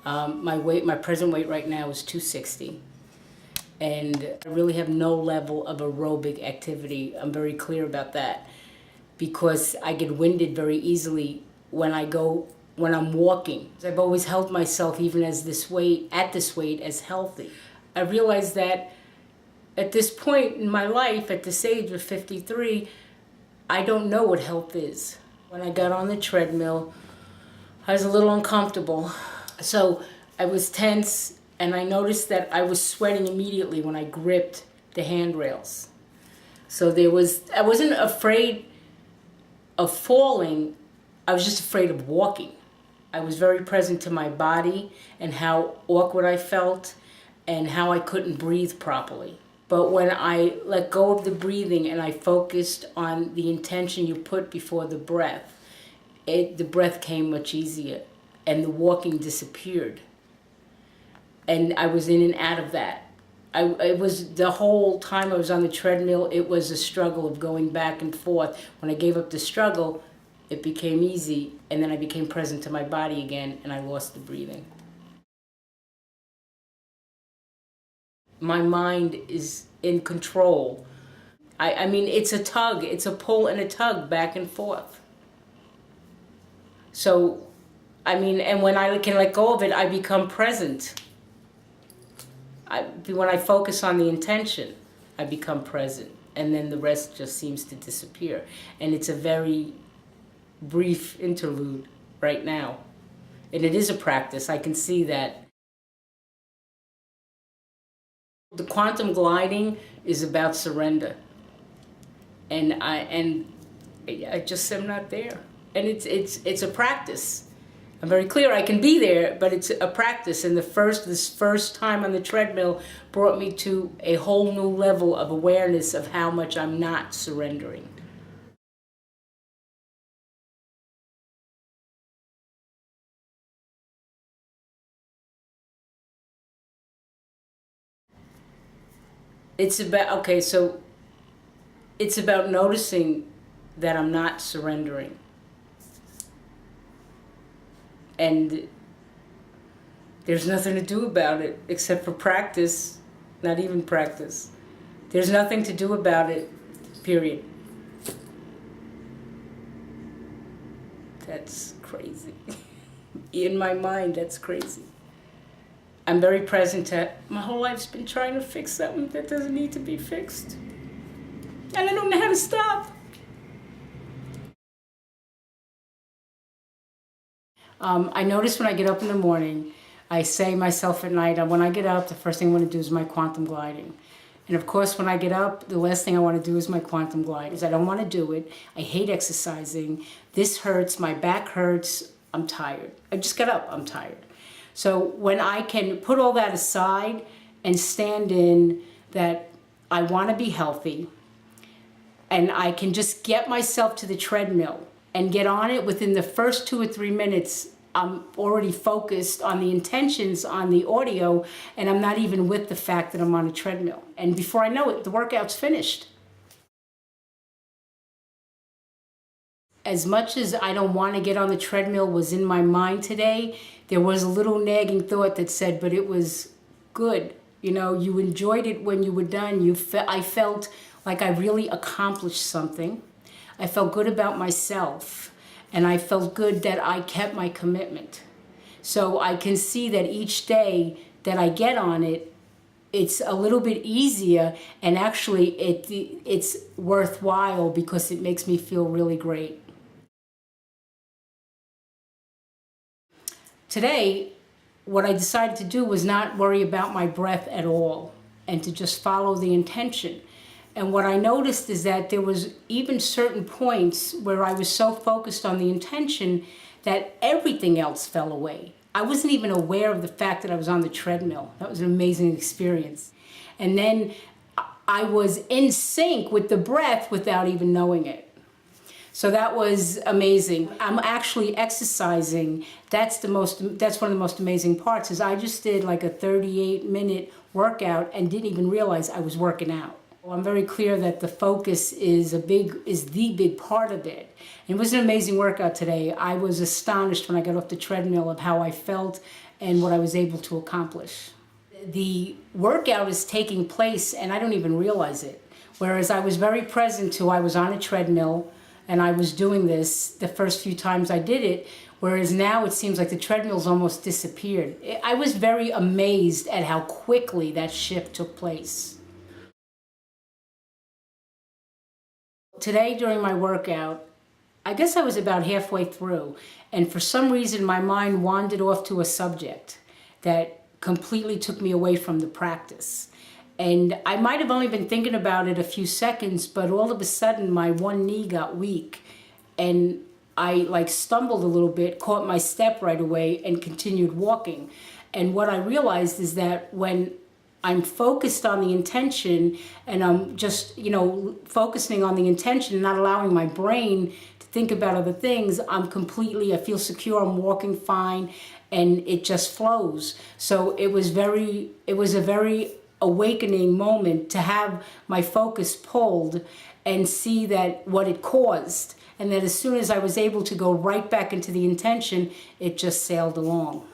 My present weight right now is 260. And I really have no level of aerobic activity. I'm very clear about that because I get winded very easily when I'm walking. I've always held myself, even at this weight, as healthy. I realized that at this point in my life, at this age of 53, I don't know what health is. When I got on the treadmill, I was a little uncomfortable. So I was tense, and I noticed that I was sweating immediately when I gripped the handrails. So I wasn't afraid of falling, I was just afraid of walking. I was very present to my body and how awkward I felt and how I couldn't breathe properly. But when I let go of the breathing and I focused on the intention you put before the breath, the breath came much easier and the walking disappeared. And I was in and out of that. It was the whole time I was on the treadmill, it was a struggle of going back and forth. When I gave up the struggle, it became easy, and then I became present to my body again, and I lost the breathing. My mind is in control. I mean, it's a tug, it's a pull and a tug back and forth. So, I mean, and when I can let go of it, I become present. When I focus on the intention, I become present, and then the rest just seems to disappear. And it's a very brief interlude right now. And it is a practice, I can see that. The quantum gliding is about surrender. And I just am not there. And it's a practice. I'm very clear I can be there, but it's a practice. And this first time on the treadmill brought me to a whole new level of awareness of how much I'm not surrendering. It's about noticing that I'm not surrendering. And there's nothing to do about it except for practice, not even practice. There's nothing to do about it, period. That's crazy. In my mind, that's crazy. I'm very present to, my whole life's been trying to fix something that doesn't need to be fixed. And I don't know how to stop. I notice when I get up in the morning, I say myself at night, when I get up, the first thing I want to do is my quantum gliding. And of course, when I get up, the last thing I want to do is my quantum glide. I don't want to do it. I hate exercising. This hurts. My back hurts. I'm tired. I just got up. I'm tired. So when I can put all that aside and stand in that I want to be healthy, and I can just get myself to the treadmill and get on it within the first 2 or 3 minutes, I'm already focused on the intentions on the audio, and I'm not even with the fact that I'm on a treadmill. And before I know it, the workout's finished. As much as I don't want to get on the treadmill was in my mind today, there was a little nagging thought that said, but it was good. You know, you enjoyed it when you were done. I felt like I really accomplished something. I felt good about myself. And I felt good that I kept my commitment. So I can see that each day that I get on it, it's a little bit easier, and actually it's worthwhile because it makes me feel really great. Today, what I decided to do was not worry about my breath at all and to just follow the intention. And what I noticed is that there was even certain points where I was so focused on the intention that everything else fell away. I wasn't even aware of the fact that I was on the treadmill. That was an amazing experience. And then I was in sync with the breath without even knowing it. So that was amazing. I'm actually exercising. That's one of the most amazing parts, is I just did like a 38-minute workout and didn't even realize I was working out. Well, I'm very clear that the focus is the big part of it. And it was an amazing workout today. I was astonished when I got off the treadmill of how I felt and what I was able to accomplish. The workout is taking place and I don't even realize it. Whereas I was very present to, I was on a treadmill and I was doing this the first few times I did it, whereas now it seems like the treadmill's almost disappeared. I was very amazed at how quickly that shift took place. Today during my workout, I guess I was about halfway through, and for some reason my mind wandered off to a subject that completely took me away from the practice. And I might have only been thinking about it a few seconds, but all of a sudden my one knee got weak and I stumbled a little bit, caught my step right away and continued walking. And what I realized is that when I'm focused on the intention and I'm just, focusing on the intention and not allowing my brain to think about other things, I feel secure, I'm walking fine, and it just flows. So it was a very awakening moment to have my focus pulled and see that what it caused, and that as soon as I was able to go right back into the intention, it just sailed along.